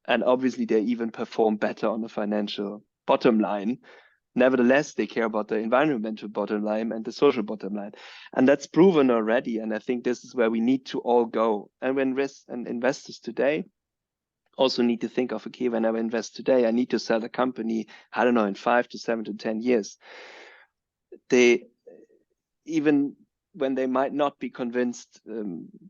And obviously they even perform better on the financial bottom line. Nevertheless, they care about the environmental bottom line and the social bottom line. And that's proven already. And I think this is where we need to all go. And when investors today also need to think of, okay, when I invest today, I need to sell the company, I don't know, in 5 to 7 to 10 years. They, even when they might not be convinced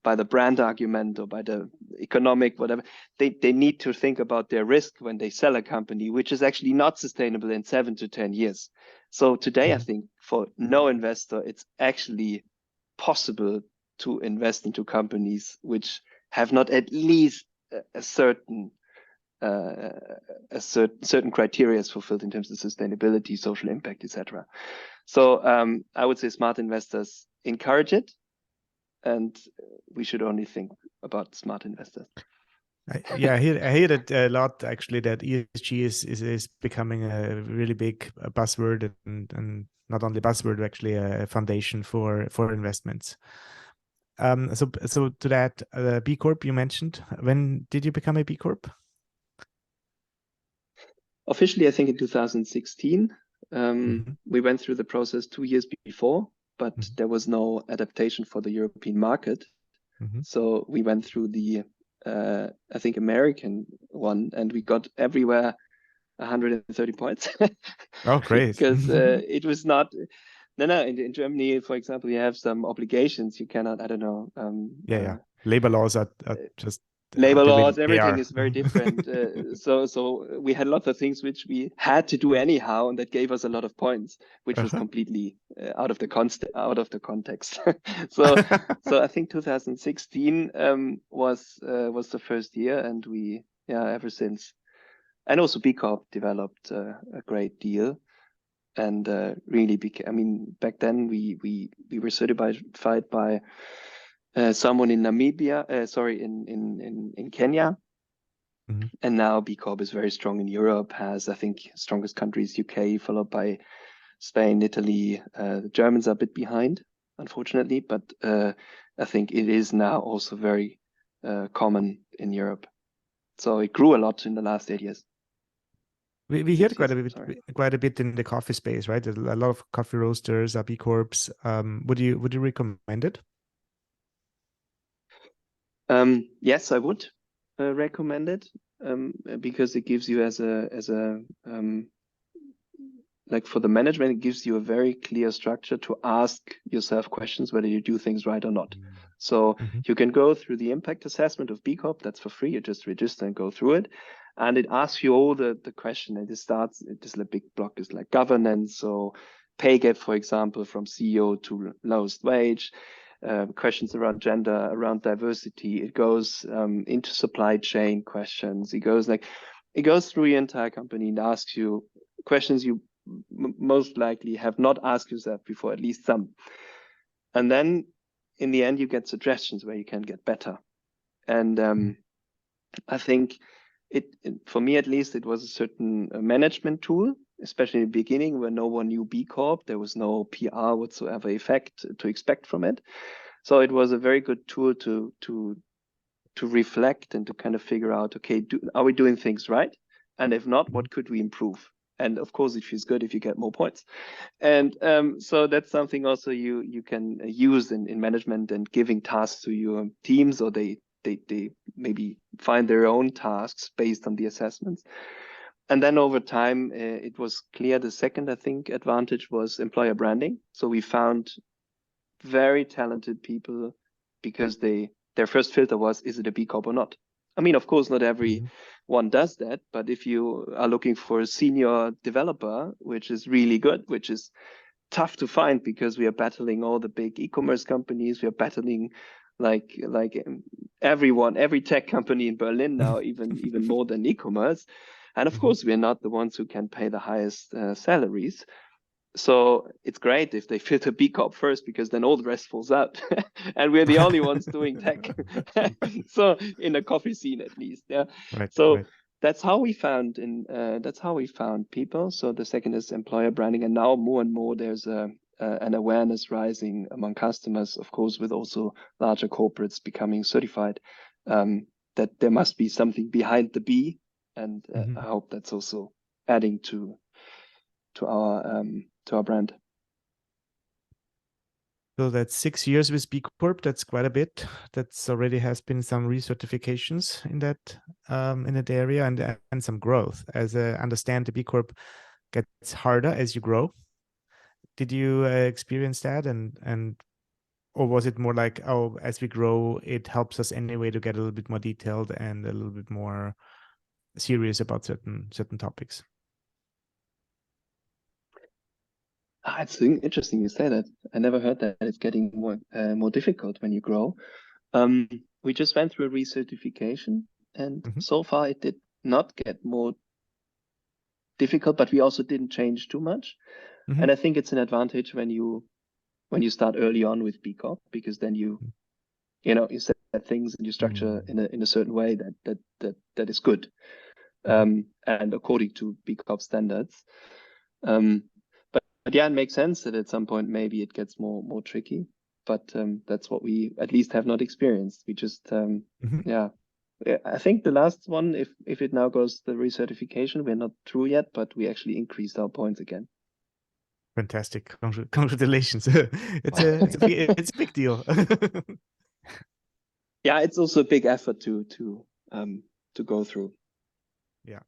by the brand argument or by the economic, whatever, they need to think about their risk when they sell a company, which is actually not sustainable in 7 to 10 years. So today, I think for no investor, it's actually possible to invest into companies which have not at least a certain a certain criteria is fulfilled in terms of sustainability, social impact, etc. So I would say smart investors encourage it, and we should only think about smart investors. Yeah, I hear it a lot actually, that ESG is becoming a really big buzzword, and not only buzzword, actually a foundation for investments. So to that, B Corp you mentioned, when did you become a B Corp? Officially, I think in 2016. We went through the process 2 years before, but there was no adaptation for the European market. So we went through the, I think, American one, and we got everywhere 130 points. Oh, great. Because it was not, in Germany, for example, you have some obligations. You cannot, I don't know. Yeah. Labor laws are just labor the way laws, they everything are. is very different. So we had lots of things which we had to do anyhow, and that gave us a lot of points, which was completely out of the context. so I think 2016 was the first year, and we ever since, and also B-Corp developed a great deal, and really became. I mean, back then we were certified by someone in Namibia, in Kenya. And now B-Corp is very strong in Europe, has, I think, strongest countries, UK, followed by Spain, Italy. The Germans are a bit behind, unfortunately, but I think it is now also very common in Europe. So it grew a lot in the last 8 years. We hear quite a bit in the coffee space, right? A lot of coffee roasters are B Corps. Would you recommend it? Yes, I would recommend it, because it gives you like for the management, it gives you a very clear structure to ask yourself questions whether you do things right or not. So you can go through the impact assessment of B Corp. That's for free. You just register and go through it, and it asks you all the question. And this a big block is like governance, so pay gap, for example, from CEO to lowest wage. Questions around gender, around diversity. It goes into supply chain questions. It goes through your entire company and asks you questions you most likely have not asked yourself before, at least some. And then in the end, you get suggestions where you can get better. And I think for me at least, it was a certain management tool, especially in the beginning when no one knew B Corp. There was no PR whatsoever effect to expect from it. So it was a very good tool to reflect and to kind of figure out, okay, are we doing things right? And if not, what could we improve? And of course, it feels good if you get more points. And so that's something also you can use in management and giving tasks to your teams, or they maybe find their own tasks based on the assessments. And then over time, it was clear the second, I think, advantage was employer branding. So we found very talented people because their first filter was, is it a B Corp or not? I mean, of course, not everyone does that, but if you are looking for a senior developer, which is really good, which is tough to find because we are battling all the big e-commerce companies, we are battling like everyone, every tech company in Berlin now, even more than e-commerce. And of course, we're not the ones who can pay the highest salaries. So it's great if they filter B Corp first, because then all the rest falls out, and we're the only ones doing tech. So in the coffee scene, at least, yeah. Right. So right. that's how we found people. So the second is employer branding, and now more and more there's an awareness rising among customers, of course, with also larger corporates becoming certified, that there must be something behind the B, and I hope that's also adding to our brand. So that's 6 years with B Corp. That's quite a bit. That's already has been some recertifications in that area, and some growth. As I understand, the B Corp gets harder as you grow. Did you experience that, or was it more like, oh, as we grow, it helps us anyway to get a little bit more detailed and a little bit more serious about certain topics? It's interesting you say that. I never heard that it's getting more difficult when you grow. We just went through a recertification, and so far it did not get more difficult, but we also didn't change too much. Mhm. And I think it's an advantage when you start early on with B-Corp, because then you set things and you structure in a certain way that is good, and according to B-Corp standards. But yeah, it makes sense that at some point maybe it gets more tricky. But that's what we at least have not experienced. We just yeah. I think the last one, if it now goes the recertification, we're not through yet, but we actually increased our points again. Fantastic! Congratulations! It's a big deal. Yeah, it's also a big effort to go through. Yeah.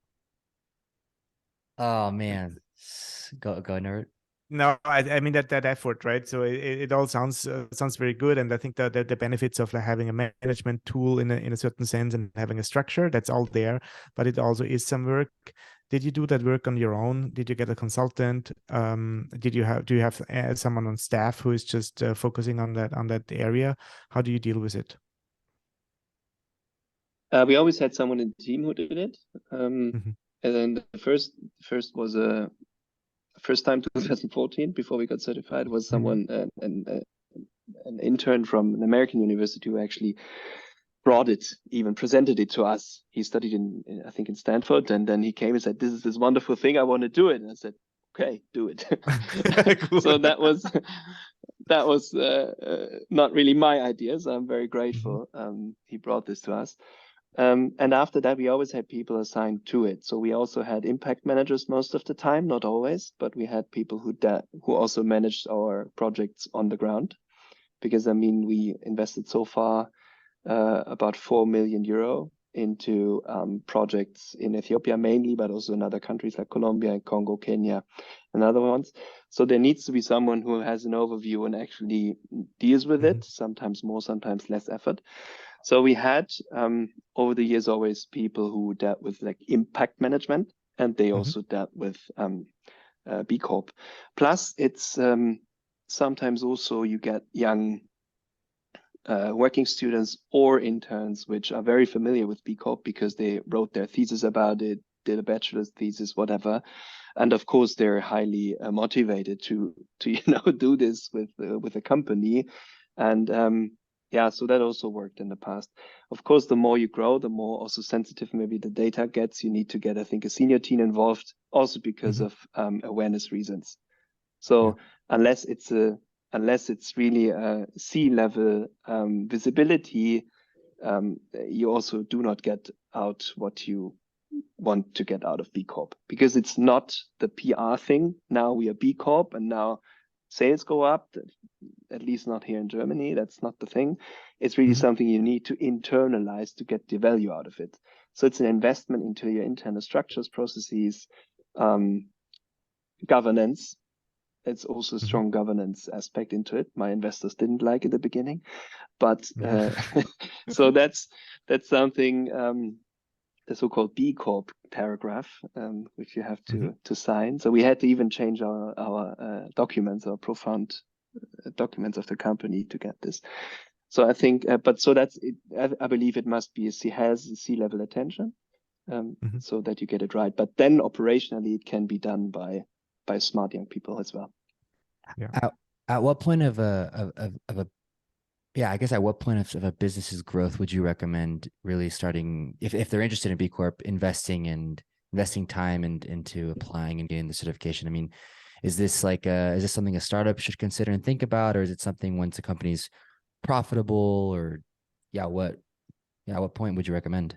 Oh man, go nerd. No, I mean that effort, right? So it all sounds very good, and I think that the benefits of like having a management tool in a certain sense and having a structure, that's all there. But it also is some work. Did you do that work on your own? Did you get a consultant? Do you have someone on staff who is just focusing on that area? How do you deal with it? We always had someone in the team who did it, and then the first was a first time 2014 before we got certified was someone an intern from an American university who actually brought it, even presented it to us. He studied in I think in Stanford, and then he came and said, "This is this wonderful thing. I want to do it." And I said, "Okay, do it." Cool. So that was not really my idea. So I'm very grateful. He brought this to us. And after that, we always had people assigned to it. So we also had impact managers most of the time, not always, but we had people who also managed our projects on the ground. Because I mean, we invested so far about 4 million euro into projects in Ethiopia mainly, but also in other countries like Colombia, Congo, Kenya, and other ones. So there needs to be someone who has an overview and actually deals with it, sometimes more, sometimes less effort. So we had over the years always people who dealt with like impact management, and they also dealt with B-Corp. Plus, it's sometimes also you get young working students or interns which are very familiar with B-Corp because they wrote their thesis about it, did a bachelor's thesis, whatever. And of course, they're highly motivated to do this with a company. And yeah, so that also worked in the past. Of course, the more you grow, the more also sensitive maybe the data gets. You need to get, I think, a senior team involved, also because of awareness reasons. So unless it's really a C-level visibility, you also do not get out what you want to get out of B-Corp, because it's not the PR thing. Now we are B-Corp and now sales go up, at least not here in Germany. That's not the thing. It's really something you need to internalize to get the value out of it. So it's an investment into your internal structures, processes, governance. It's also a strong governance aspect into it. My investors didn't like it at the beginning, but so that's something, the so-called B-Corp paragraph, which you have to sign. So we had to even change our documents, our profound documents of the company to get this. So I think, but so that's it. I believe it must be has a C-level attention, so that you get it right. But then operationally, it can be done by smart young people as well. Yeah. At what point of a I guess at what point of a business's growth would you recommend really starting, if they're interested in B Corp, investing time into applying and getting the certification? I mean, is this something a startup should consider and think about, or is it something once a company's profitable, or what point would you recommend?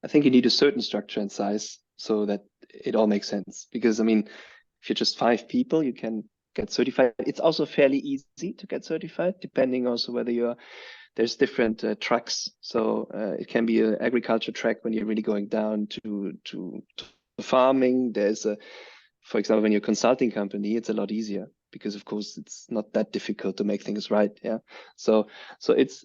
I think you need a certain structure and size so that it all makes sense. Because I mean, if you're just 5 people, you can get certified. It's also fairly easy to get certified, depending also whether there's different tracks. So it can be an agriculture track when you're really going down to farming. There's for example, when you're a consulting company, it's a lot easier because of course it's not that difficult to make things right. Yeah. So it's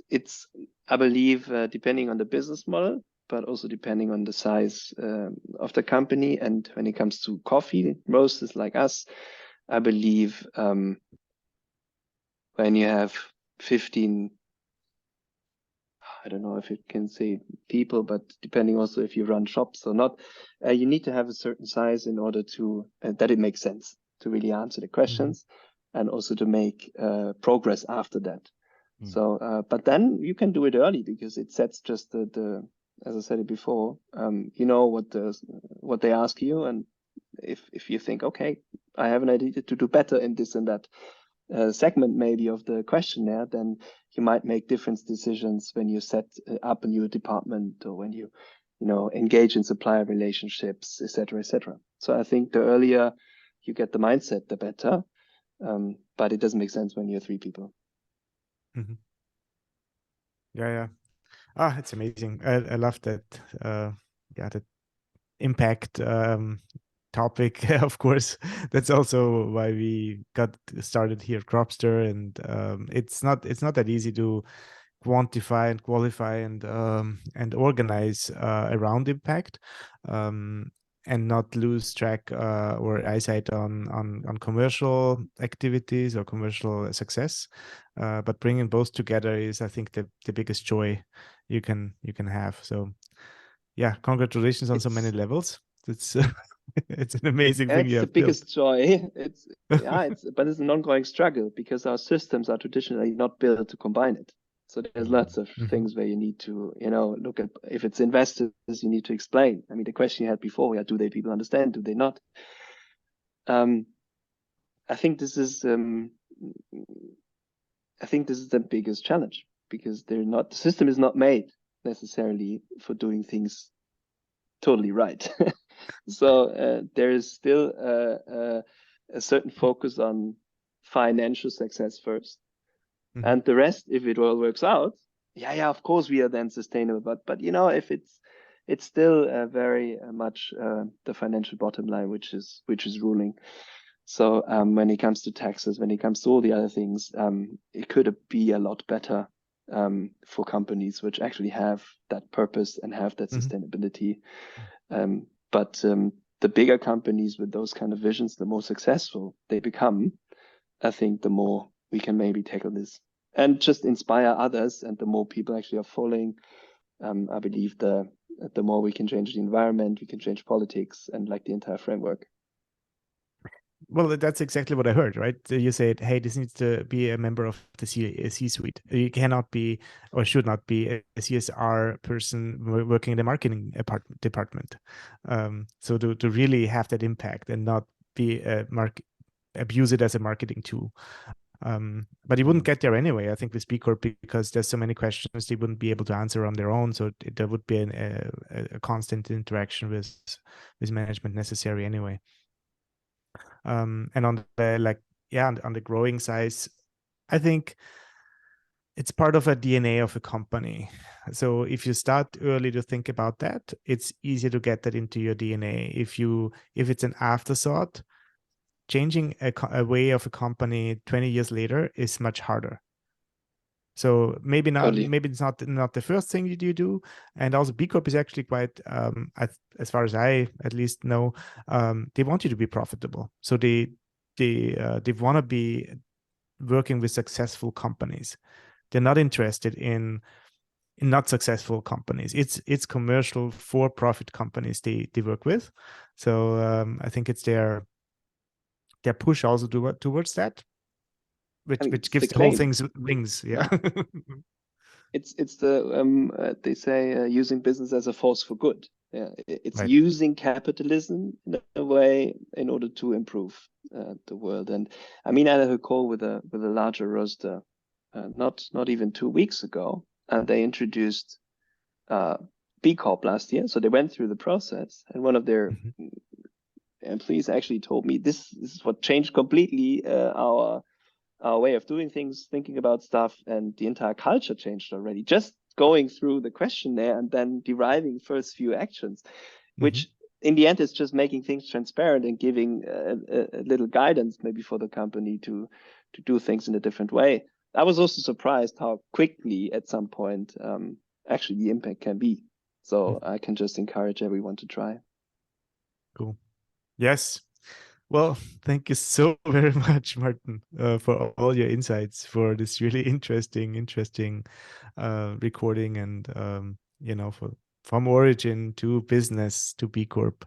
I believe depending on the business model, but also depending on the size of the company. And when it comes to coffee roasters like us, I believe when you have 15, I don't know if it can say people, but depending also if you run shops or not, you need to have a certain size in order to that it makes sense to really answer the questions and also to make progress after that. So, but then you can do it early because it sets just the as I said it before, you know what they ask you, and if you think, okay, I have an idea to do better in this and that segment maybe of the questionnaire, then you might make different decisions when you set up a new department or when you engage in supplier relationships, etc., etc. So I think the earlier you get the mindset, the better. But it doesn't make sense when you're 3 people. Yeah. It's amazing. I love that. That impact topic. Of course, that's also why we got started here at Cropster, and it's not that easy to quantify and qualify and organize around impact, and not lose track or eyesight on commercial activities or commercial success. But bringing both together is, I think, the biggest joy you can have. So yeah, congratulations on so many levels. It's it's an amazing thing you It's the have built. biggest joy. But it's an ongoing struggle because our systems are traditionally not built to combine it. So there's lots of things where you need to, look at, if it's investors, you need to explain. I mean, the question you had before, do people understand? Do they not? I think this is the biggest challenge because the system is not made necessarily for doing things totally right. So there is still a certain focus on financial success first, and the rest, if it all works out, of course we are then sustainable. But if it's still very much the financial bottom line which is ruling. So when it comes to taxes, when it comes to all the other things, it could be a lot better for companies which actually have that purpose and have that sustainability. But the bigger companies with those kind of visions, the more successful they become, I think the more we can maybe tackle this and just inspire others. And the more people actually are following, I believe the more we can change the environment, we can change politics and like the entire framework. Well, that's exactly what I heard, right? You said, hey, this needs to be a member of the C-suite. You cannot be or should not be a CSR person working in the marketing department. So to really have that impact and not be abuse it as a marketing tool. But you wouldn't get there anyway, I think, with B-Corp, because there's so many questions they wouldn't be able to answer on their own. So there would be a constant interaction with management necessary anyway. And on the growing size, I think it's part of a DNA of a company. So if you start early to think about that, it's easier to get that into your DNA. If it's an afterthought, changing a way of a company 20 years later is much harder. So maybe it's not the first thing you do. And also B-Corp is actually quite, as far as I at least know, they want you to be profitable. So they want to be working with successful companies. They're not interested in not successful companies. It's commercial for-profit companies they work with. So I think it's their push also towards that. Which gives the whole thing wings, yeah. It's the they say using business as a force for good. Yeah, it's right. Using capitalism in a way in order to improve the world. And I mean, I had a call with a larger roaster not even 2 weeks ago, and they introduced B-Corp last year. So they went through the process, and one of their employees actually told me this is what changed completely our way of doing things, thinking about stuff, and the entire culture changed already. Just going through the questionnaire and then deriving first few actions, which in the end is just making things transparent and giving a little guidance maybe for the company to do things in a different way. I was also surprised how quickly at some point actually the impact can be. So I can just encourage everyone to try. Cool. Yes. Well, thank you so very much, Martin, for all your insights, for this really interesting recording, and from origin to business to B Corp.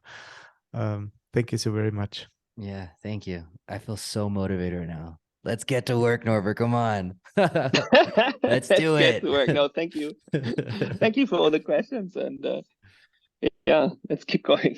Thank you so very much. Yeah, thank you. I feel so motivated right now. Let's get to work, Norbert. Come on. Let's do get it. to work. No, thank you. Thank you for all the questions, and yeah, let's keep going.